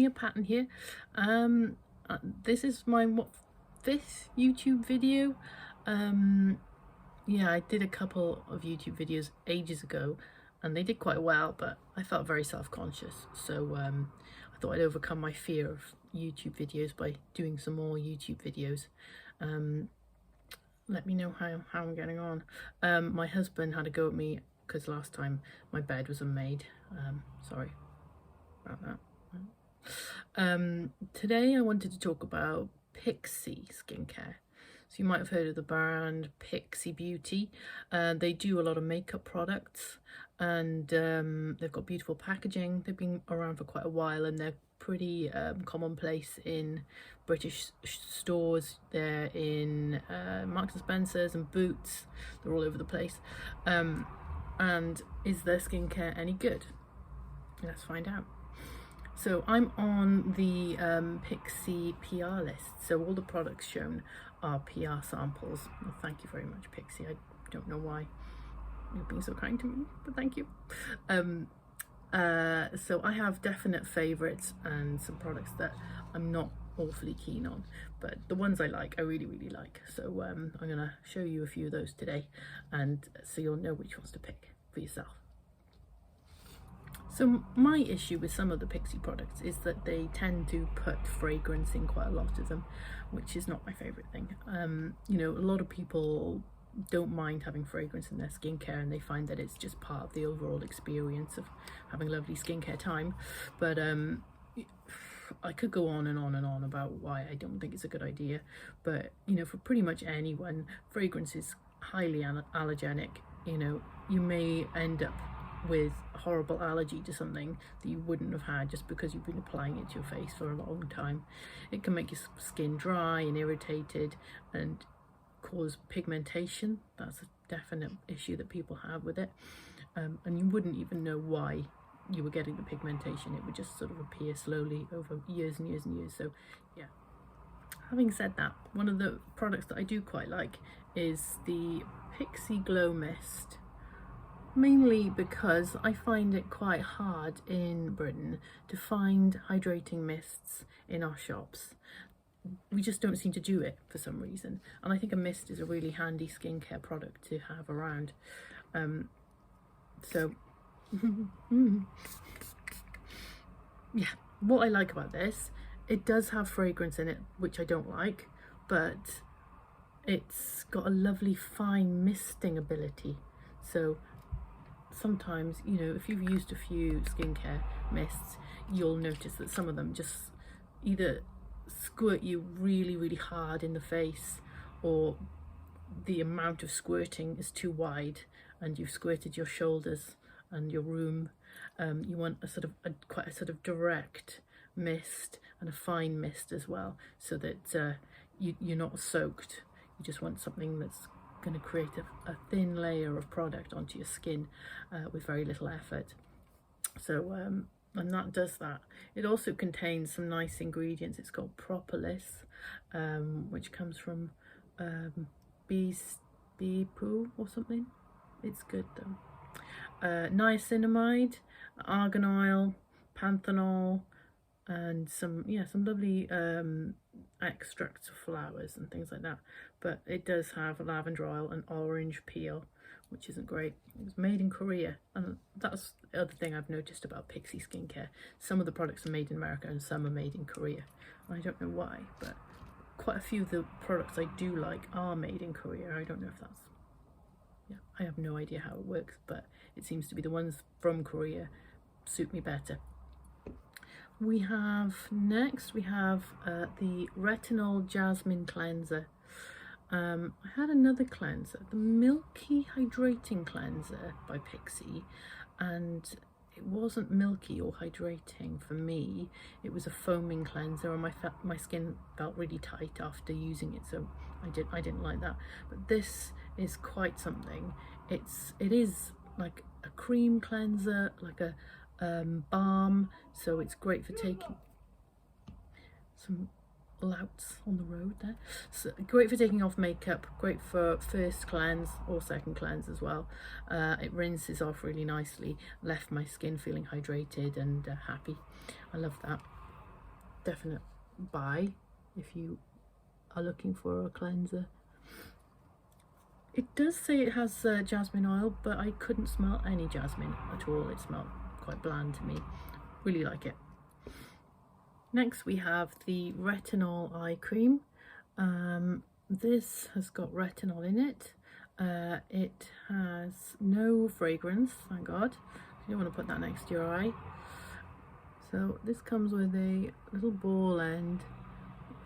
a pattern here. This is my fifth YouTube video. Yeah, I did a couple of YouTube videos ages ago and they did quite well, but I felt very self-conscious, so I thought I'd overcome my fear of YouTube videos by doing some more YouTube videos. Let me know how I'm getting on. My husband had a go at me because last time my bed was unmade. Sorry about that. Today I wanted to talk about Pixi skincare. So you might have heard of the brand Pixi Beauty. They do a lot of makeup products, and they've got beautiful packaging. They've been around for quite a while and they're pretty commonplace in British stores. They're in Marks and Spencer's and Boots. They're all over the place. And is their skincare any good? Let's find out. So I'm on the Pixi PR list, so all the products shown are PR samples. Well, thank you very much, Pixi. I don't know why you're being so kind to me, but thank you. So I have definite favourites and some products that I'm not awfully keen on, but the ones I like, I really like. So I'm gonna show you a few of those today, and so you'll know which ones to pick for yourself. So my issue with some of the Pixi products is that they tend to put fragrance in quite a lot of them, which is not my favourite thing. You know, a lot of people don't mind having fragrance in their skincare and they find that it's just part of the overall experience of having lovely skincare time. But I could go on and on and on about why I don't think it's a good idea. But, you know, for pretty much anyone, fragrance is highly allergenic. You know, you may end up with a horrible allergy to something that you wouldn't have had just because you've been applying it to your face for a long time. It can make your skin dry and irritated and cause pigmentation. That's a definite issue that people have with it, and you wouldn't even know why you were getting the pigmentation. It would just sort of appear slowly over years and years and years. So yeah, having said that, one of the products that I do quite like is the Pixi Glow Mist, mainly because I find it quite hard in Britain to find hydrating mists in our shops. We just don't seem to do it for some reason, and I think a mist is a really handy skincare product to have around. So yeah, what I like about this, it does have fragrance in it, which I don't like, but it's got a lovely fine misting ability. So sometimes, you know, if you've used a few skincare mists, you'll notice that some of them just either squirt you really hard in the face, or the amount of squirting is too wide and you've squirted your shoulders and your room. You want a sort of quite a sort of direct mist and a fine mist as well, so that you're not soaked. You just want something that's going to create a thin layer of product onto your skin with very little effort. So and that does that. It also contains some nice ingredients. It's got propolis, which comes from bee poo or something. It's good though. Niacinamide, argan oil, panthenol, and some lovely extracts of flowers and things like that. But it does have lavender oil and orange peel, which isn't great. It was made in Korea, and that's the other thing I've noticed about Pixi skincare. Some of the products are made in America and some are made in Korea. I don't know why, but quite a few of the products I do like are made in Korea. I don't know if that's, yeah, I have no idea how it works, but it seems to be the ones from Korea suit me better. We have the Retinol Jasmine cleanser. I had another cleanser, the Milky Hydrating cleanser by Pixi, and it wasn't milky or hydrating for me. It was a foaming cleanser, and my skin felt really tight after using it, so I didn't like that. But this is quite something. It is like a cream cleanser, like a balm, so it's great for taking some louts on the road there. So great for taking off makeup, great for first cleanse or second cleanse as well. It rinses off really nicely, left my skin feeling hydrated and happy. I love that. definite buy if you are looking for a cleanser. It does say it has jasmine oil, but I couldn't smell any jasmine at all. It smelled quite bland to me. Really like it. Next we have the Retinol eye cream. This has got retinol in it. It has no fragrance, thank God. You don't want to put that next to your eye. So this comes with a little ball end,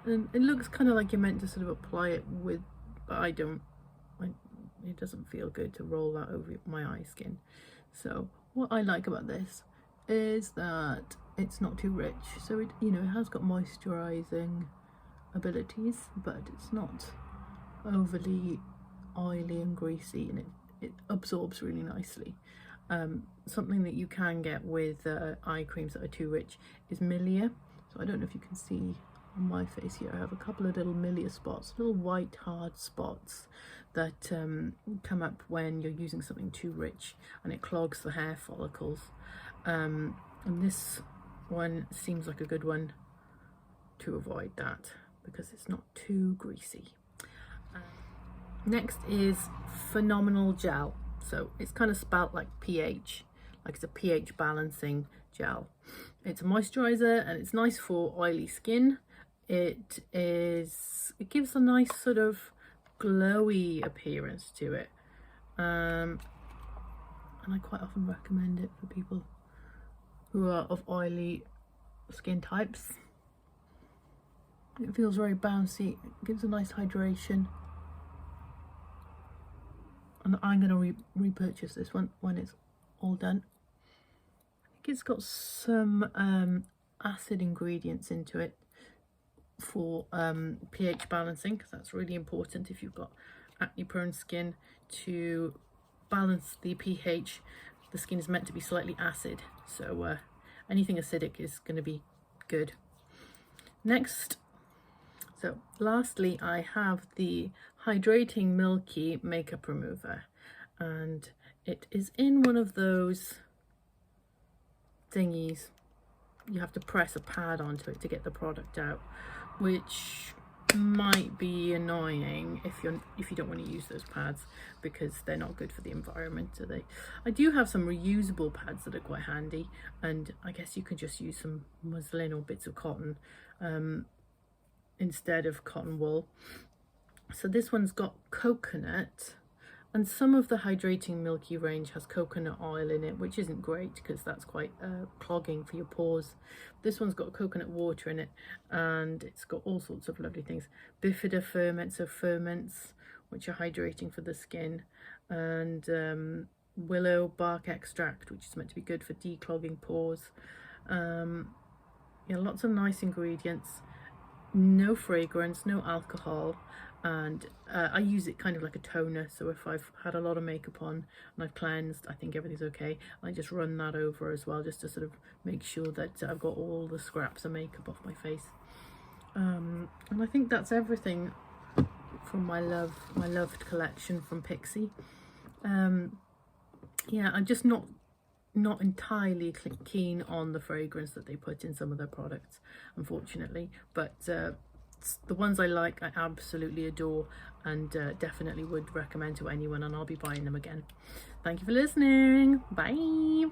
and it looks kind of like you're meant to sort of apply it with, but I don't. It doesn't feel good to roll that over my eye skin. So what I like about this is that it's not too rich. So it, you know, it has got moisturizing abilities, but it's not overly oily and greasy, and it absorbs really nicely. Something that you can get with eye creams that are too rich is milia. So I don't know if you can see on my face here, I have a couple of little milia spots, little white hard spots that come up when you're using something too rich, and it clogs the hair follicles. And this one seems like a good one to avoid that because it's not too greasy. Next is Phenomenal Gel. So it's kind of spelt like pH, like it's a pH balancing gel. It's a moisturizer and it's nice for oily skin. It gives a nice sort of glowy appearance to it. And I quite often recommend it for people who are of oily skin types. It feels very bouncy, it gives a nice hydration. And I'm going to repurchase this one when it's all done. I think it's got some acid ingredients into it for pH balancing, because that's really important if you've got acne prone skin. To balance the pH, the skin is meant to be slightly acid, so anything acidic is going to be good. Next, so lastly, I have the Hydrating Milky makeup remover, and it is in one of those thingies. You have to press a pad onto it to get the product out, which might be annoying if you don't want to use those pads, because they're not good for the environment, are they? I do have some reusable pads that are quite handy, and I guess you could just use some muslin or bits of cotton instead of cotton wool. So this one's got coconut, and some of the Hydrating Milky range has coconut oil in it, which isn't great because that's quite clogging for your pores. This one's got coconut water in it, and it's got all sorts of lovely things. Bifida ferments, so ferments which are hydrating for the skin, and willow bark extract, which is meant to be good for declogging pores. Yeah, lots of nice ingredients, no fragrance, no alcohol. And I use it kind of like a toner, so if I've had a lot of makeup on and I've cleansed, I think everything's okay. I just run that over as well, just to sort of make sure that I've got all the scraps of makeup off my face. And I think that's everything from my loved collection from Pixi. Yeah, I'm just not entirely keen on the fragrance that they put in some of their products, unfortunately, but the ones I like, I absolutely adore, and definitely would recommend to anyone, and I'll be buying them again. Thank you for listening. Bye.